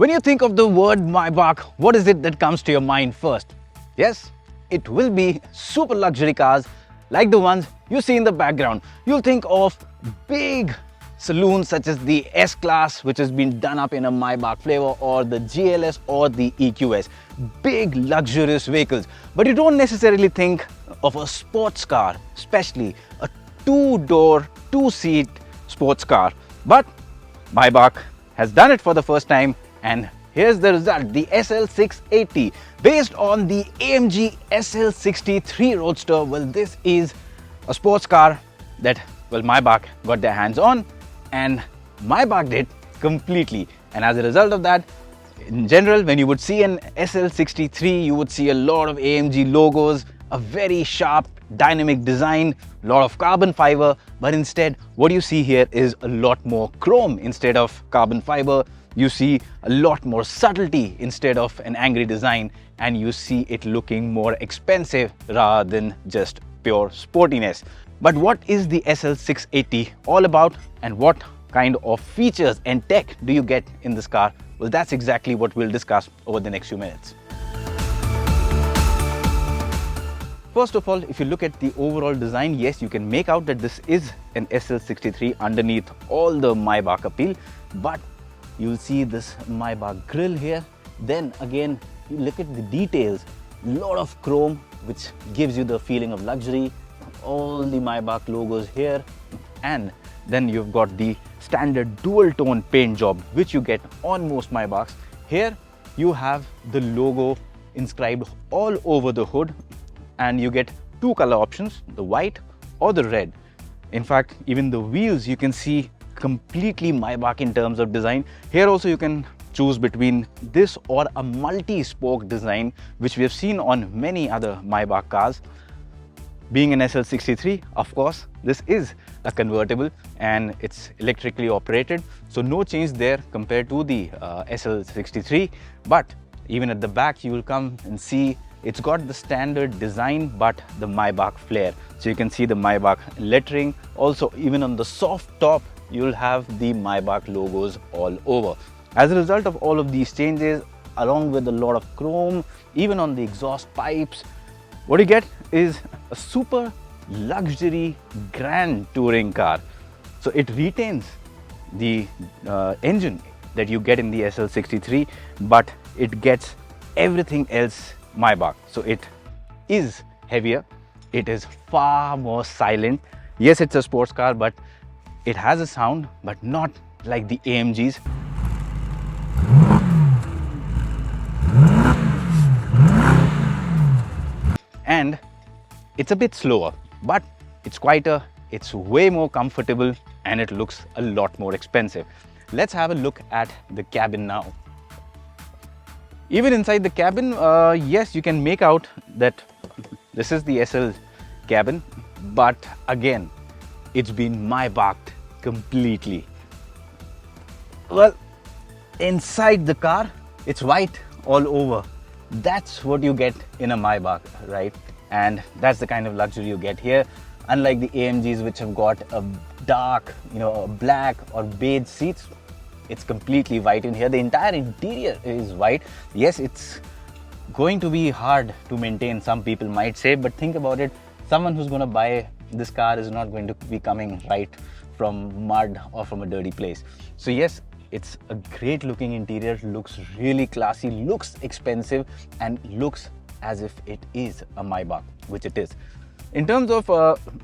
When you think of the word Maybach, what is it that comes to your mind first? Yes, it will be super luxury cars like the ones you see in the background. You'll think of big saloons such as the S-Class, which has been done up in a Maybach flavor, or the GLS or the EQS. Big luxurious vehicles. But you don't necessarily think of a sports car, especially a two-door, two-seat sports car. But Maybach has done it for the first time, and here's the result, the SL680. Based on the AMG SL63 Roadster, well, this is a sports car that, well, Maybach got their hands on, and Maybach did completely. And as a result of that, in general, when you would see an SL63, you would see a lot of AMG logos, a very sharp, dynamic design, a lot of carbon fiber, but instead, what you see here is a lot more chrome instead of carbon fiber. You see a lot more subtlety instead of an angry design, and you see it looking more expensive rather than just pure sportiness. But what is the SL680 all about, and what kind of features and tech do you get in this car? Well, that's exactly what we'll discuss over the next few minutes. First of all, if you look at the overall design, yes, you can make out that this is an SL63 underneath all the Maybach appeal, but you'll see this Maybach grille here. Then again, you look at the details, a lot of chrome, which gives you the feeling of luxury, all the Maybach logos here, and then you've got the standard dual tone paint job which you get on most Maybachs. Here you have the logo inscribed all over the hood, and you get two color options, the white or the red. In fact, even the wheels you can see completely Maybach in terms of design. Here also you can choose between this or a multi-spoke design, which we have seen on many other Maybach cars. Being an SL63, of course, this is a convertible and it's electrically operated, so no change there compared to the SL63. But even at the back, you will come and see it's got the standard design but the Maybach flair. So you can see the Maybach lettering. Also, even on the soft top, you'll have the Maybach logos all over. As a result of all of these changes, along with a lot of chrome, even on the exhaust pipes, what you get is a super luxury grand touring car. So it retains the engine that you get in the SL63, but it gets everything else Maybach. So it is heavier, it is far more silent. Yes, it's a sports car, but it has a sound, but not like the AMGs. And it's a bit slower, but it's quieter, it's way more comfortable, and it looks a lot more expensive. Let's have a look at the cabin now. Even inside the cabin, yes, you can make out that this is the SL cabin, but again, it's been Maybached completely. Well, inside the car, it's white all over. That's what you get in a Maybach, right? And that's the kind of luxury you get here. Unlike the AMGs, which have got a dark, black or beige seats, it's completely white in here. The entire interior is white. Yes, it's going to be hard to maintain, some people might say, but think about it. Someone who's going to buy this car is not going to be coming right from mud or from a dirty place. So yes, it's a great looking interior, looks really classy, looks expensive, and looks as if it is a Maybach, which it is. In terms of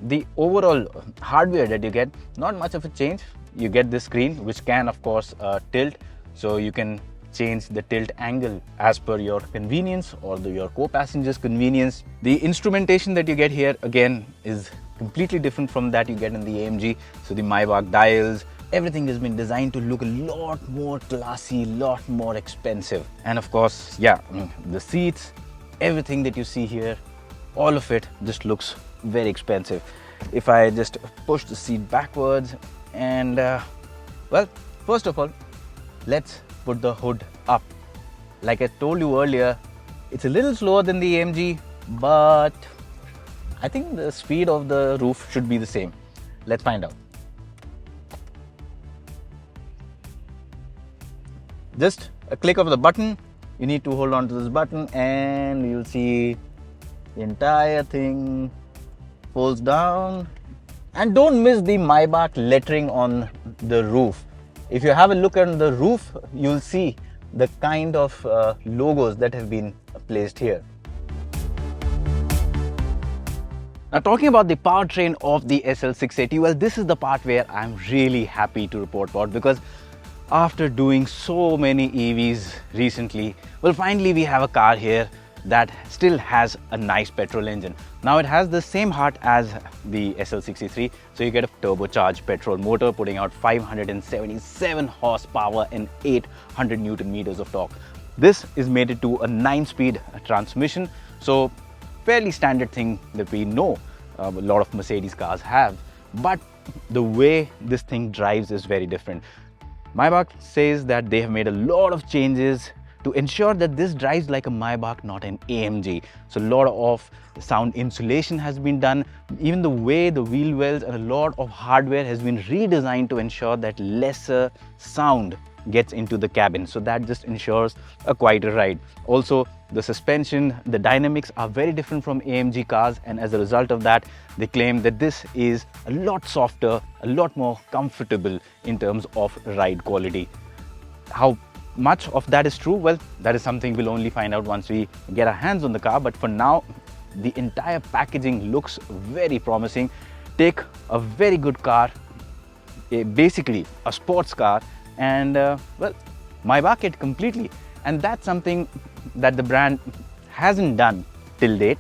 the overall hardware that you get, not much of a change. You get this screen, which can of course tilt, so you can change the tilt angle as per your convenience or your co-passenger's convenience. The instrumentation that you get here again is completely different from that you get in the AMG. So the Maybach dials, everything has been designed to look a lot more classy, lot more expensive. And of course, yeah, the seats, everything that you see here, all of it just looks very expensive. If I just push the seat backwards and well, first of all, let's put the hood up. Like I told you earlier, it's a little slower than the AMG, but I think the speed of the roof should be the same. Let's find out. Just a click of the button. You need to hold on to this button and you'll see the entire thing folds down. And don't miss the Maybach lettering on the roof. If you have a look at the roof, you'll see the kind of logos that have been placed here. Now, talking about the powertrain of the SL680, well, this is the part where I'm really happy to report about, because after doing so many EVs recently, well, finally we have a car here that still has a nice petrol engine. Now, it has the same heart as the SL63, so you get a turbocharged petrol motor putting out 577 horsepower and 800 Newton meters of torque. This is mated to a 9-speed transmission, so fairly standard thing that we know a lot of Mercedes cars have, but the way this thing drives is very different. Maybach says that they have made a lot of changes to ensure that this drives like a Maybach, not an AMG. So a lot of sound insulation has been done. Even the way the wheel wells and a lot of hardware has been redesigned to ensure that lesser sound gets into the cabin. So that just ensures a quieter ride. Also, the suspension, the dynamics are very different from AMG cars, and as a result of that, they claim that this is a lot softer, a lot more comfortable in terms of ride quality. How much of that is true? Well, that is something we'll only find out once we get our hands on the car, but for now, the entire packaging looks very promising. Take a very good car, basically a sports car, and well, Maybach it completely. And that's something that the brand hasn't done till date.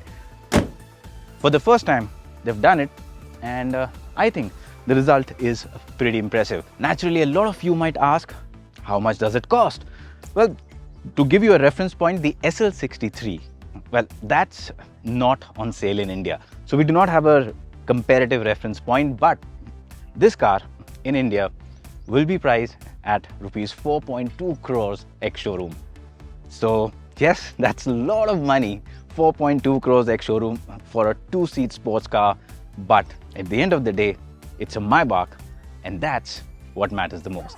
For the first time, they've done it, and I think the result is pretty impressive. Naturally, a lot of you might ask, how much does it cost? Well, to give you a reference point, the SL63, well, that's not on sale in India. So we do not have a comparative reference point, but this car in India will be priced at rupees 4.2 crores ex-showroom. So yes, that's a lot of money, 4.2 crores ex-showroom for a 2-seat sports car. But at the end of the day, it's a Maybach, and that's what matters the most.